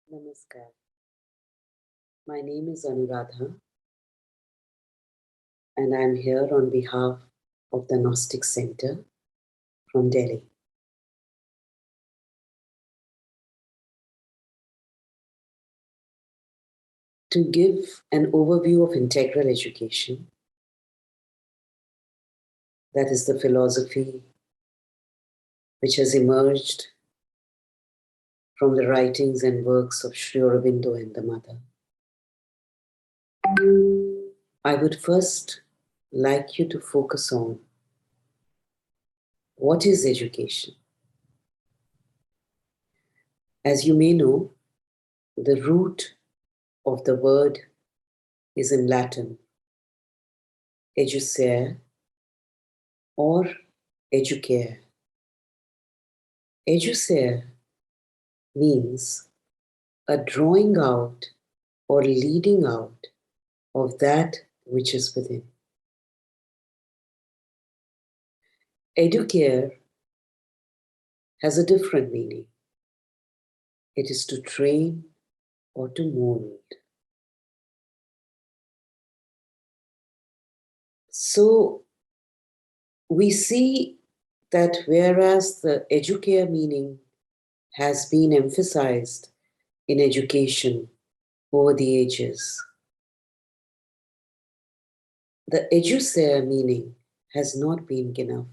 Namaskar. My name is Anuradha and I'm here on behalf of the Gnostic Center from Delhi. To give an overview of integral education, that is the philosophy which has emerged from the writings and works of Sri Aurobindo and the Mother. I would first like you to focus on what is education. As you may know, the root of the word is in Latin, educere or educare. Educere means a drawing out or leading out of that which is within. Educare has a different meaning. It is to train or to mold. So we see that whereas the educare meaning has been emphasized in education over the ages, the educare meaning has not been given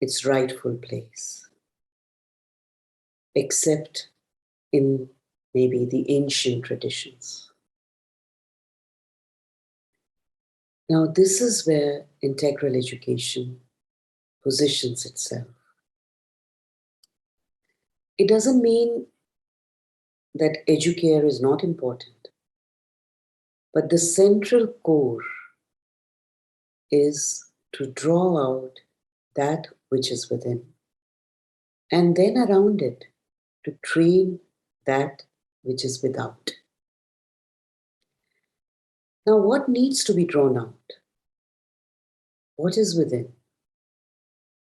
its rightful place, except in maybe the ancient traditions. Now, this is where integral education positions itself. It doesn't mean that educare is not important, but the central core is to draw out that which is within, and then around it to train that which is without. Now, what needs to be drawn out? What is within?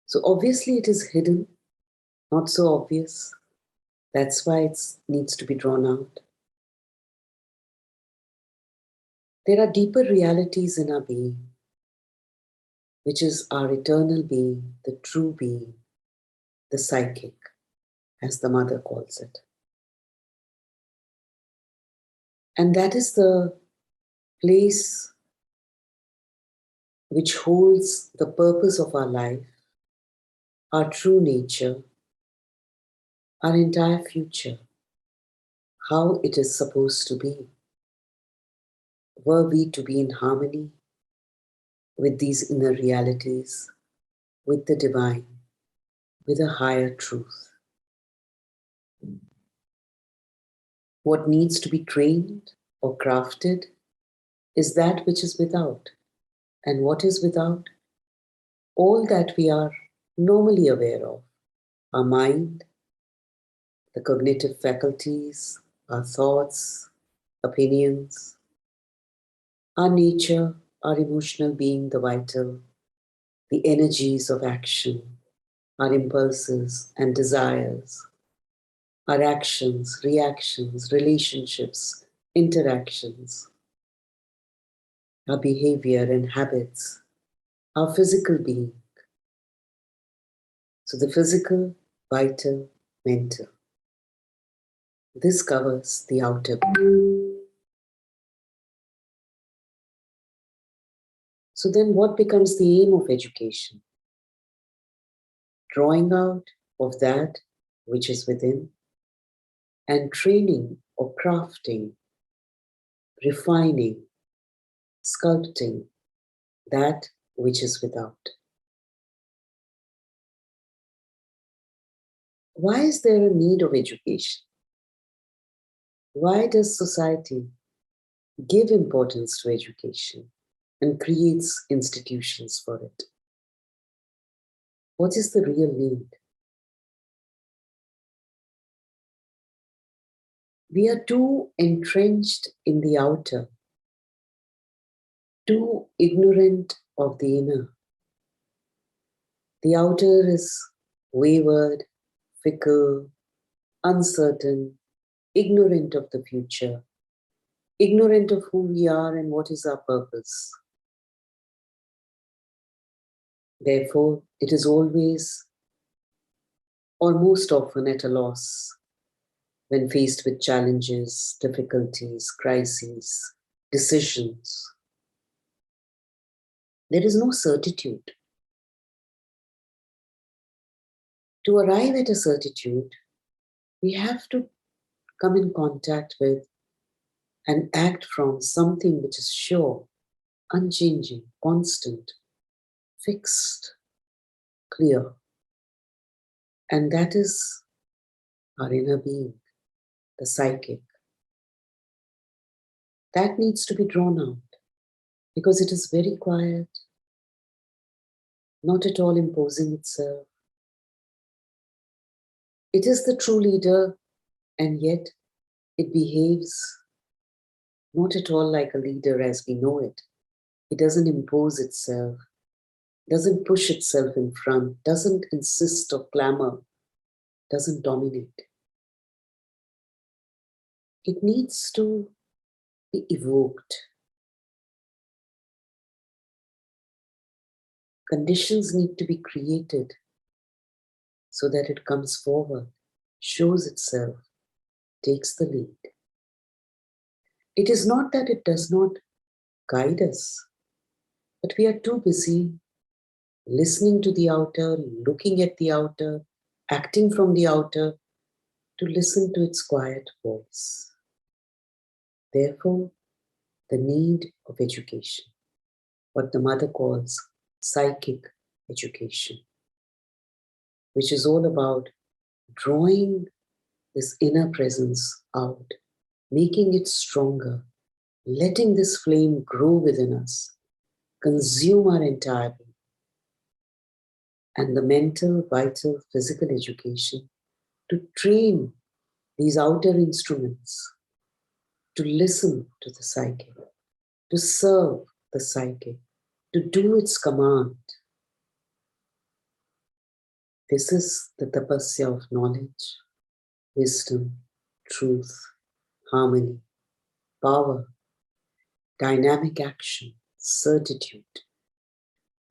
So obviously it is hidden, not so obvious. That's why it needs to be drawn out. There are deeper realities in our being, which is our eternal being, the true being, the psychic, as the Mother calls it. And that is the place which holds the purpose of our life, our true nature, our entire future, how it is supposed to be. Were we to be in harmony with these inner realities, with the divine, with a higher truth. What needs to be trained or crafted is that which is without. And what is without? All that we are normally aware of. Our mind, the cognitive faculties, our thoughts, opinions, our nature, our emotional being, the vital, the energies of action, our impulses and desires, our actions, reactions, relationships, interactions, our behavior and habits, our physical being. So the physical, vital, mental. This covers the outer being. So then what becomes the aim of education? Drawing out of that which is within and training or crafting, refining, sculpting that which is without. Why is there a need of education? Why does society give importance to education and creates institutions for it? What is the real need? We are too entrenched in the outer, too ignorant of the inner. The outer is wayward, fickle, uncertain, ignorant of the future, ignorant of who we are and what is our purpose. Therefore, it is always or most often at a loss when faced with challenges, difficulties, crises, decisions. There is no certitude. To arrive at a certitude, we have to come in contact with and act from something which is sure, unchanging, constant, fixed, clear. And that is our inner being, the psychic. That needs to be drawn out because it is very quiet, not at all imposing itself. It is the true leader, and yet it behaves not at all like a leader as we know it. It doesn't impose itself, doesn't push itself in front, doesn't insist or clamor, doesn't dominate. It needs to be evoked. Conditions need to be created so that it comes forward, shows itself, takes the lead. It is not that it does not guide us, but we are too busy listening to the outer, looking at the outer, acting from the outer, to listen to its quiet voice. Therefore, the need of education, what the mother calls psychic education, which is all about drawing this inner presence out, making it stronger, letting this flame grow within us, consume our entire being. And the mental, vital, physical education to train these outer instruments, to listen to the psychic, to serve the psychic, to do its command. This is the tapasya of knowledge, wisdom, truth, harmony, power, dynamic action, certitude,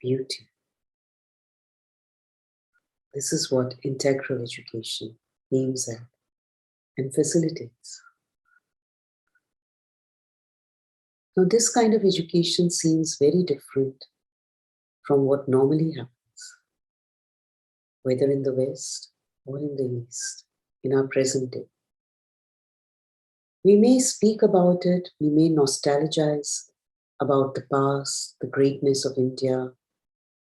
beauty. This is what integral education aims at and facilitates. Now, this kind of education seems very different from what normally happens, whether in the West or in the East, in our present day. We may speak about it, we may nostalgize about the past, the greatness of India,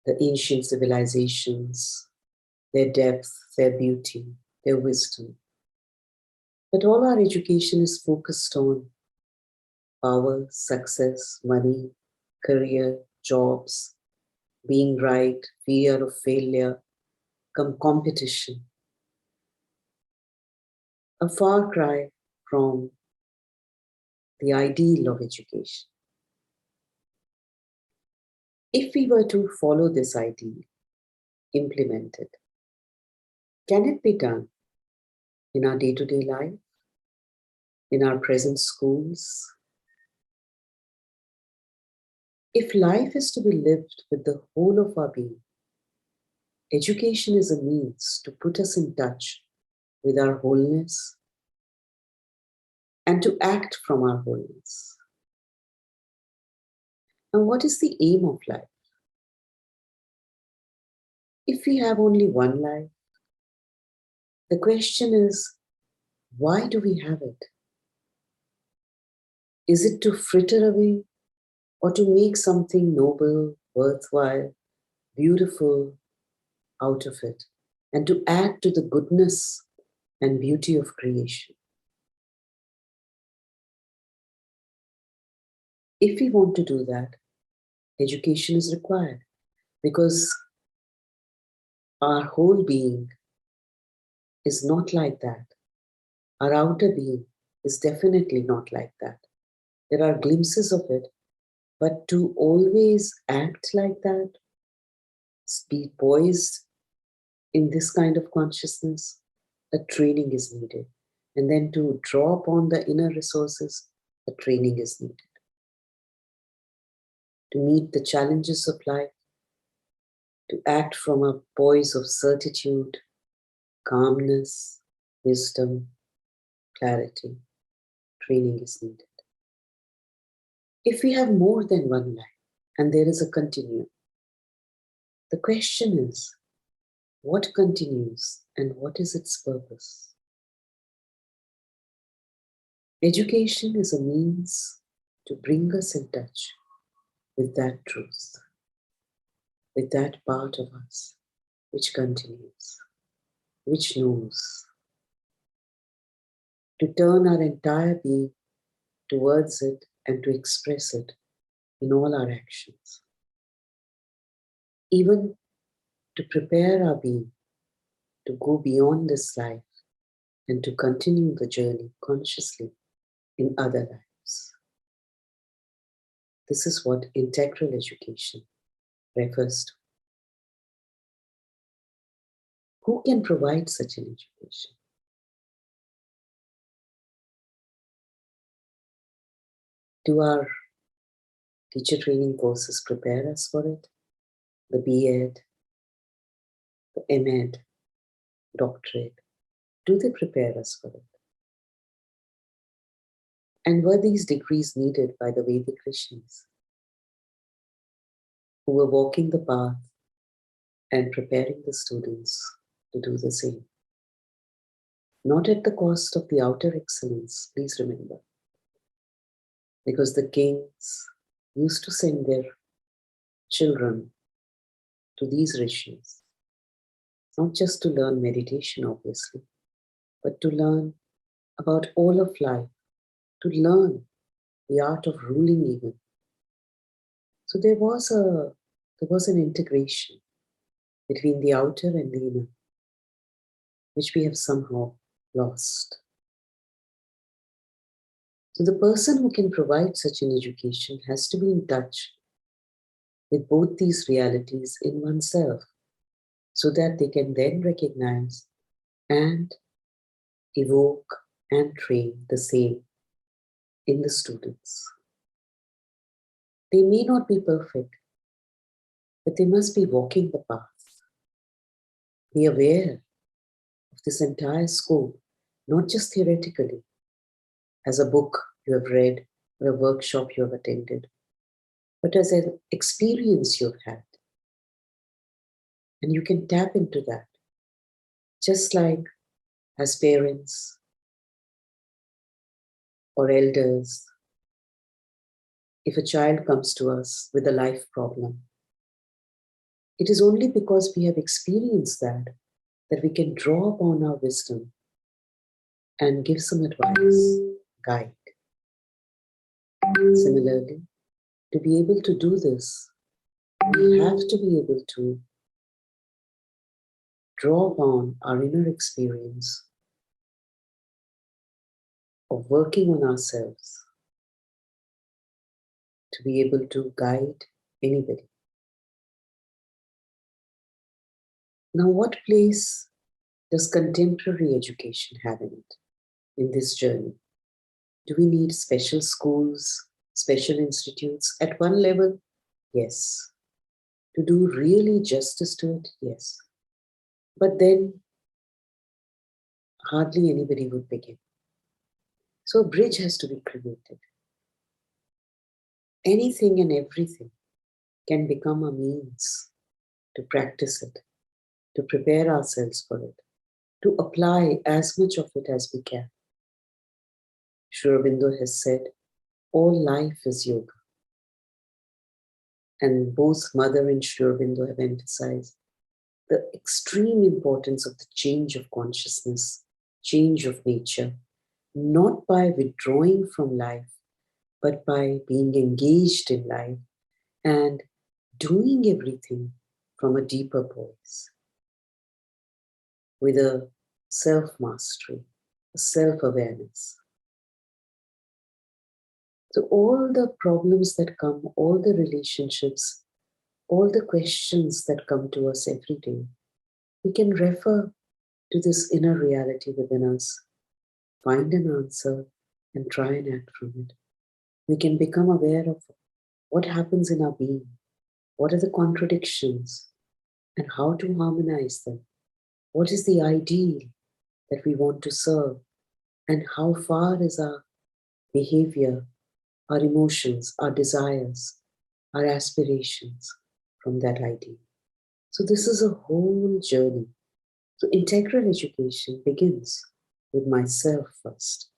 the ancient civilizations, their depth, their beauty, their wisdom. But all our education is focused on power, success, money, career, jobs, being right, fear of failure, competition. A far cry from the ideal of education. If we were to follow this ideal, implement it, can it be done in our day-to-day life, in our present schools? If life is to be lived with the whole of our being, education is a means to put us in touch with our wholeness and to act from our wholeness. Now, what is the aim of life? If we have only one life, the question is, why do we have it? Is it to fritter away or to make something noble, worthwhile, beautiful out of it and to add to the goodness and beauty of creation? If we want to do that, education is required because our whole being is not like that. Our outer being is definitely not like that. There are glimpses of it, but to always act like that, be poised in this kind of consciousness, a training is needed. And then to draw upon the inner resources, a training is needed. To meet the challenges of life, to act from a poise of certitude, calmness, wisdom, clarity, training is needed. If we have more than one life and there is a continuum, the question is, what continues and what is its purpose? Education is a means to bring us in touch with that truth, with that part of us which continues, which knows, to turn our entire being towards it and to express it in all our actions. Even to prepare our being to go beyond this life and to continue the journey consciously in other lives. This is what integral education refers to. Who can provide such an education? Do our teacher training courses prepare us for it? The B.Ed, the M.Ed, doctorate, do they prepare us for it? And were these degrees needed by the Vedic rishis who were walking the path and preparing the students to do the same? Not at the cost of the outer excellence, please remember. Because the kings used to send their children to these rishis, not just to learn meditation, obviously, but to learn about all of life, to learn the art of ruling even. So there was an integration between the outer and the inner, which we have somehow lost. So the person who can provide such an education has to be in touch with both these realities in oneself, so that they can then recognize and evoke and train the same in the students. They may not be perfect, but they must be walking the path. Be aware of this entire scope, not just theoretically, as a book you have read or a workshop you have attended, but as an experience you've had. And you can tap into that, just like as parents or elders. If a child comes to us with a life problem, it is only because we have experienced that we can draw upon our wisdom and give some advice, guide. Similarly, to be able to do this, we have to be able to draw upon our inner experience of working on ourselves to be able to guide anybody. Now, what place does contemporary education have in it, in this journey? Do we need special schools, special institutes? At one level, yes. To do really justice to it, yes. But then, hardly anybody would begin. So a bridge has to be created. Anything and everything can become a means to practice it, to prepare ourselves for it, to apply as much of it as we can. Aurobindo has said, all life is yoga. And both Mother and Aurobindo have emphasized the extreme importance of the change of consciousness, change of nature, not by withdrawing from life, but by being engaged in life and doing everything from a deeper voice, with a self-mastery, a self-awareness. So all the problems that come, all the relationships, all the questions that come to us every day, we can refer to this inner reality within us, find an answer, and try and act from it. We can become aware of what happens in our being, what are the contradictions, and how to harmonize them. What is the ideal that we want to serve, and how far is our behavior, our emotions, our desires, our aspirations from that ideal. So this is a whole journey. So integral education begins with myself first.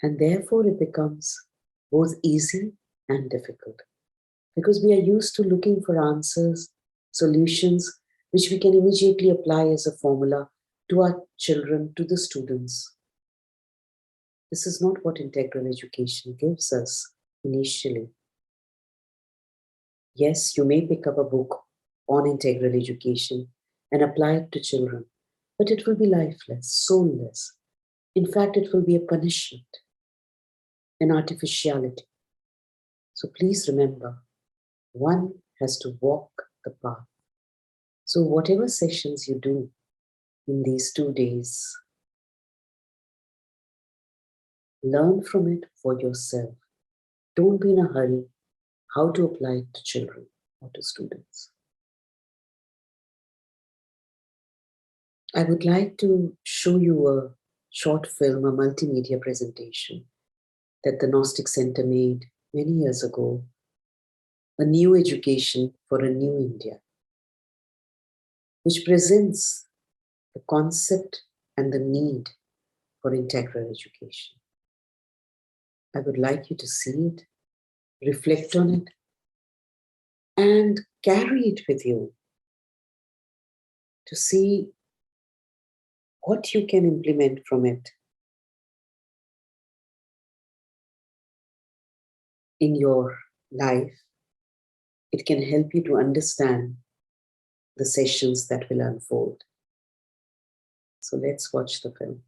And therefore it becomes both easy and difficult, because we are used to looking for answers, solutions, which we can immediately apply as a formula to our children, to the students. This is not what integral education gives us initially. Yes, you may pick up a book on integral education and apply it to children, but it will be lifeless, soulless. In fact, it will be a punishment, an artificiality. So please remember, one has to walk the path. So whatever sessions you do in these 2 days, learn from it for yourself. Don't be in a hurry how to apply it to children or to students. I would like to show you a short film, a multimedia presentation that the Gnostic Center made many years ago, A New Education for a New India, which presents the concept and the need for integral education. I would like you to see it, reflect on it, and carry it with you to see what you can implement from it in your life. It can help you to understand the sessions that will unfold. So let's watch the film.